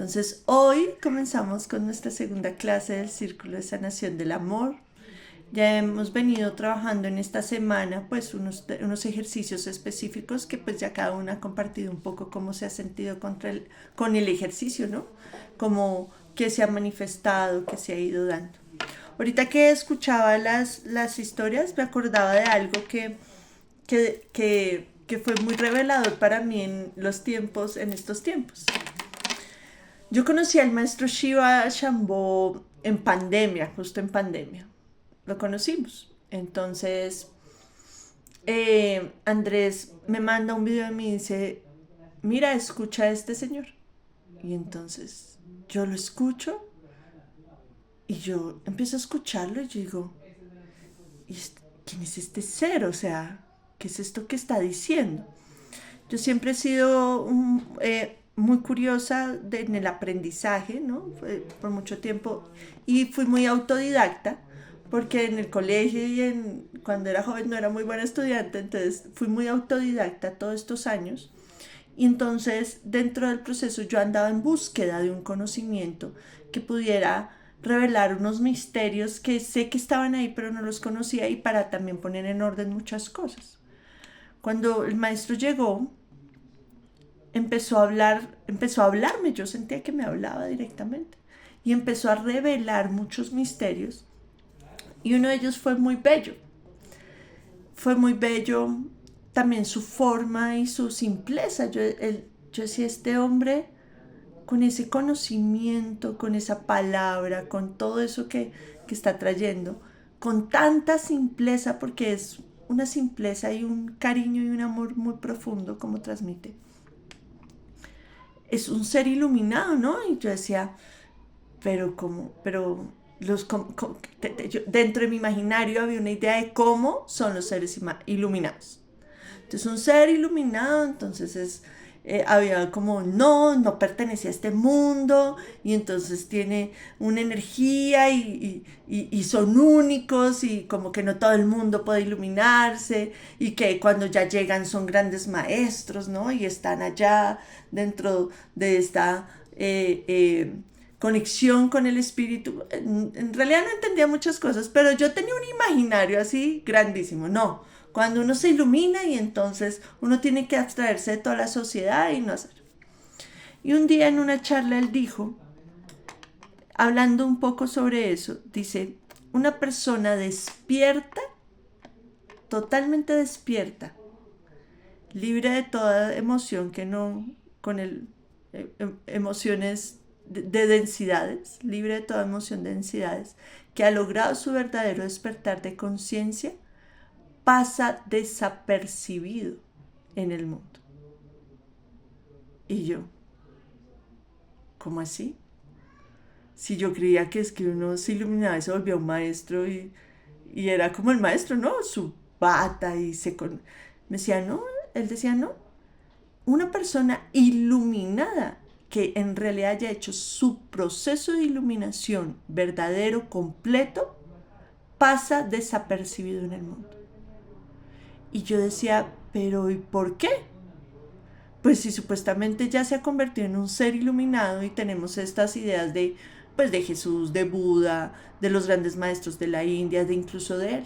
Entonces, hoy comenzamos con nuestra segunda clase del Círculo de Sanación del Amor. Ya hemos venido trabajando en esta semana pues unos ejercicios específicos que pues ya cada una ha compartido un poco cómo se ha sentido con el ejercicio, ¿no? Como que se ha manifestado, que se ha ido dando. Ahorita que escuchaba las historias me acordaba de algo que fue muy revelador para mí en estos tiempos. Yo conocí al maestro Shiva Shambho en pandemia, justo en pandemia. Lo conocimos. Entonces, Andrés me manda un video y me dice, mira, escucha a este señor. Y entonces yo lo escucho y yo empiezo a escucharlo y yo digo, ¿quién es este ser? O sea, ¿qué es esto que está diciendo? Yo siempre he sido muy curiosa en el aprendizaje, ¿no? Por mucho tiempo. Y fui muy autodidacta, porque en el colegio cuando era joven no era muy buena estudiante, entonces fui muy autodidacta todos estos años. Y entonces dentro del proceso yo andaba en búsqueda de un conocimiento que pudiera revelar unos misterios que sé que estaban ahí pero no los conocía y para también poner en orden muchas cosas. Cuando el maestro llegó, empezó a hablarme, yo sentía que me hablaba directamente y empezó a revelar muchos misterios y uno de ellos fue muy bello también su forma y su simpleza. Yo decía, este hombre con ese conocimiento, con esa palabra, con todo eso que está trayendo, con tanta simpleza, porque es una simpleza y un cariño y un amor muy profundo como transmite. Es un ser iluminado, ¿no? Y yo decía, pero como, pero dentro de mi imaginario había una idea de cómo son los seres iluminados. Entonces un ser iluminado, entonces había como no pertenece a este mundo y entonces tiene una energía y son únicos y como que no todo el mundo puede iluminarse y que cuando ya llegan son grandes maestros, ¿no? Y están allá dentro de esta conexión con el espíritu. En realidad no entendía muchas cosas, pero yo tenía un imaginario así grandísimo. No, cuando uno se ilumina y entonces uno tiene que abstraerse de toda la sociedad y no hacer. Y un día en una charla él dijo, hablando un poco sobre eso, dice, una persona despierta, totalmente despierta, libre de toda emoción que no, con emociones de densidades, libre de toda emoción de densidades, que ha logrado su verdadero despertar de conciencia, pasa desapercibido en el mundo. Y yo, ¿cómo así? Si yo creía que es que uno se iluminaba y se volvía un maestro y era como el maestro, ¿no? Su bata me decía, no, él decía, no. Una persona iluminada que en realidad haya hecho su proceso de iluminación verdadero, completo, pasa desapercibido en el mundo. Y yo decía, pero ¿y por qué? Pues si supuestamente ya se ha convertido en un ser iluminado y tenemos estas ideas pues de Jesús, de Buda, de los grandes maestros de la India, de incluso de él.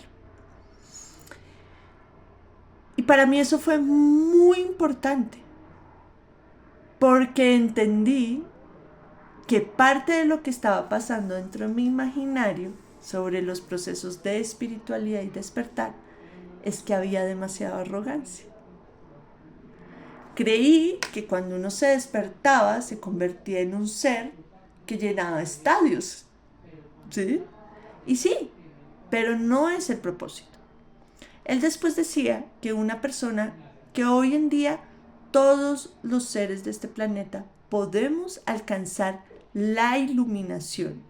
Y para mí eso fue muy importante, porque entendí que parte de lo que estaba pasando dentro de mi imaginario sobre los procesos de espiritualidad y despertar es que había demasiada arrogancia. Creí que cuando uno se despertaba se convertía en un ser que llenaba estadios, ¿sí? Y sí, pero no es el propósito. Él después decía que una persona, que hoy en día todos los seres de este planeta podemos alcanzar la iluminación.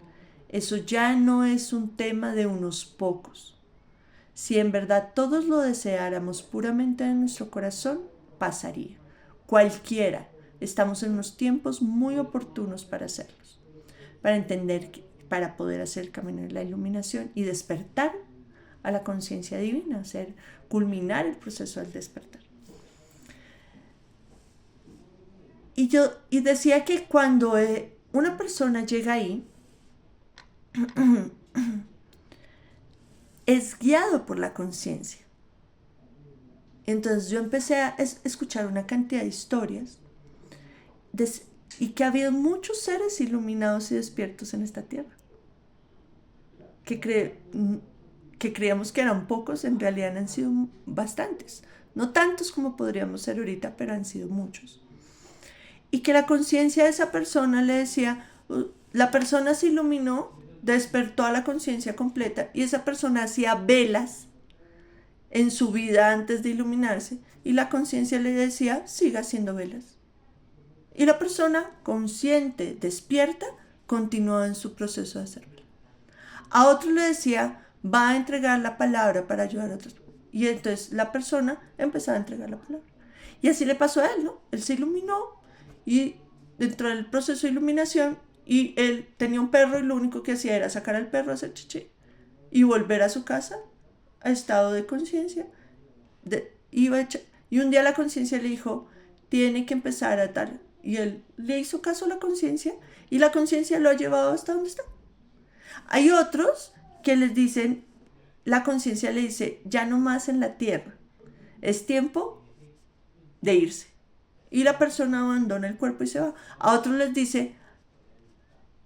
Eso ya no es un tema de unos pocos. Si en verdad todos lo deseáramos puramente en nuestro corazón, pasaría. Cualquiera. Estamos en unos tiempos muy oportunos para hacerlos. Para entender, para poder hacer el camino de la iluminación y despertar a la conciencia divina, culminar el proceso del despertar. Y decía que cuando una persona llega ahí, es guiado por la conciencia. Entonces yo empecé a escuchar una cantidad de historias de, y que ha habido muchos seres iluminados y despiertos en esta tierra. Que, que creíamos que eran pocos, en realidad han sido bastantes. No tantos como podríamos ser ahorita, pero han sido muchos. Y que la conciencia de esa persona le decía, la persona se iluminó, despertó a la conciencia completa y esa persona hacía velas en su vida antes de iluminarse y la conciencia le decía, siga haciendo velas. Y la persona consciente, despierta, continuaba en su proceso de hacer velas. A otro le decía, va a entregar la palabra para ayudar a otros. Y entonces la persona empezaba a entregar la palabra. Y así le pasó a él, ¿no? Él se iluminó y dentro del proceso de iluminación, y él tenía un perro y lo único que hacía era sacar al perro a hacer chichi y volver a su casa a estado de conciencia. Y un día la conciencia le dijo, tiene que empezar a tal. Y él le hizo caso a la conciencia y la conciencia lo ha llevado hasta donde está. Hay otros que les dicen, la conciencia le dice, ya no más en la tierra, es tiempo de irse. Y la persona abandona el cuerpo y se va. A otros les dice,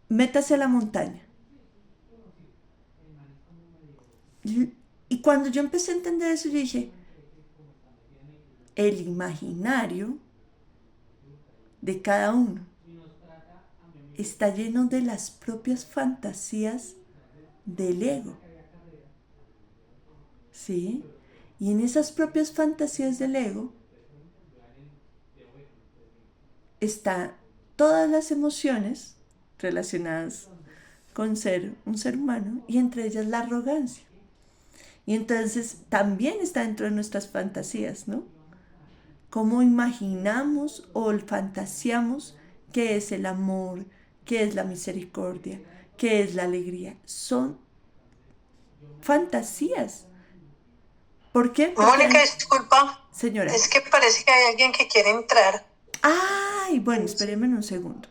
métase a la montaña. Y cuando yo empecé a entender eso, yo dije, el imaginario de cada uno está lleno de las propias fantasías del ego. ¿Sí? Y en esas propias fantasías del ego están todas las emociones relacionadas con ser un ser humano y entre ellas la arrogancia. Y entonces también está dentro de nuestras fantasías, ¿no? Cómo imaginamos o fantaseamos qué es el amor, qué es la misericordia, qué es la alegría. Son fantasías. ¿Por qué? Porque Mónica, disculpa, señora. es que parece que hay alguien que quiere entrar. Ay, bueno, espérenme un segundo.